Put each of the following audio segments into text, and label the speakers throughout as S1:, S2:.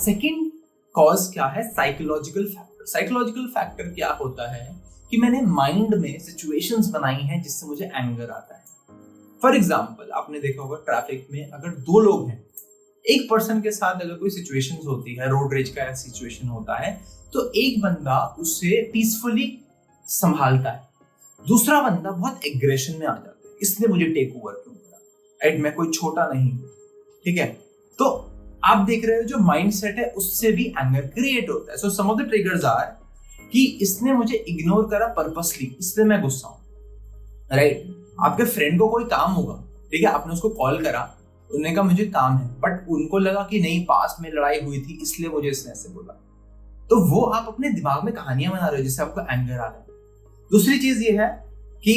S1: Second cause क्या है? Psychological factor. Psychological factor क्या होता है कि मैंने माइंड में सिचुएशंस बनाई हैं जिससे मुझे एंगर आता है। फॉर एग्जाम्पल, आपने देखा होगा ट्रैफिक में अगर दो लोग हैं, एक पर्सन के साथ अगर कोई सिचुएशन होती है, रोड रेज का सिचुएशन होता है, तो एक बंदा उससे पीसफुली संभालता है, दूसरा बंदा बहुत एग्रेशन में आ जाता है, इसने मुझे टेक ओवर क्यों करा, एंड मैं कोई छोटा नहीं हूं, ठीक है। तो आप देख रहे हो जो माइंडसेट है उससे भी एंगर क्रिएट होता है। सो सम ऑफ द ट्रिगर्स आर कि इसने मुझे इग्नोर करा पर्पसली, इसलिए मैं गुस्सा हूं, राइट। आपके फ्रेंड को कोई काम होगा, ठीक है, आपने उसको कॉल करा, उन्होंने कहा मुझे काम है, बट उनको लगा कि नहीं पास्ट में लड़ाई हुई थी इसलिए मुझे इसने ऐसे बोला, तो वो आप अपने दिमाग में कहानियां बना रहे हो जिससे आपको एंगर आ रहा है। दूसरी चीज ये है कि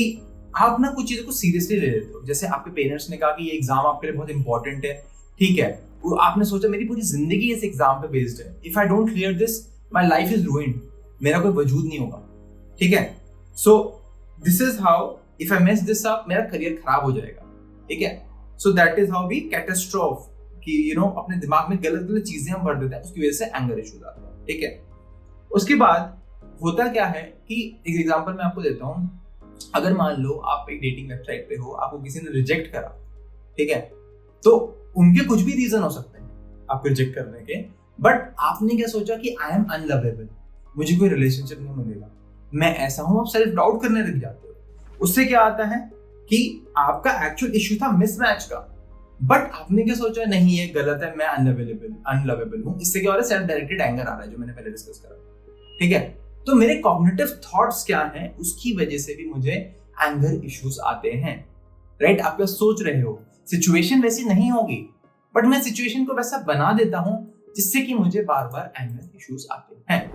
S1: आप ना कुछ चीजों को सीरियसली ले लेते हो। जैसे आपके पेरेंट्स ने कहा कि ये एग्जाम आपके लिए बहुत इंपॉर्टेंट है, ठीक है, आपने सोचा मेरी पूरी जिंदगी इस एग्जाम पे बेस्ड है, if I don't clear this my life is ruined, मेरा कोई वजूद नहीं होगा, ठीक है। So this is how, if I mess this up मेरा करियर खराब हो जाएगा, ठीक है। So that is how we catastrophe, कि यू नो अपने दिमाग में गलत गलत चीजें हम भर देते हैं, उसकी वजह से एंगर इश्यूज आते हैं, ठीक है। उसके बाद होता क्या है कि एक एग्जांपल मैं आपको देता हूं, अगर मान लो आप एक डेटिंग वेबसाइट पे हो, आपको किसी ने रिजेक्ट करा, ठीक है, तो उनके कुछ भी रीजन हो सकते हैं आपको रिजेक्ट करने के, बट आपने क्या सोचा कि आई एम अनलवेबल, मुझे कोई रिलेशनशिप नहीं मिलेगा, मैं ऐसा हूं, आप सेल्फ डाउट करने लग जाते हो। उससे क्या आता है कि आपका एक्चुअल इश्यू था मिसमैच का, बट आपने क्या सोचा, नहीं ये गलत है, मैं अनलवेबल हूं, इससे क्या हो रहा है, सेल्फ डायरेक्टेड एंगर आ रहा है, जो मैंने पहले डिस्कस करा, ठीक है। तो मेरे कॉग्निटिव थॉट्स क्या हैं, उसकी वजह से भी मुझे एंगर इश्यूज आते हैं, राइट। आप क्या सोच रहे हो, सिचुएशन वैसी नहीं होगी, बट मैं सिचुएशन को वैसा बना देता हूं जिससे कि मुझे बार बार एंगर इश्यूज आते हैं।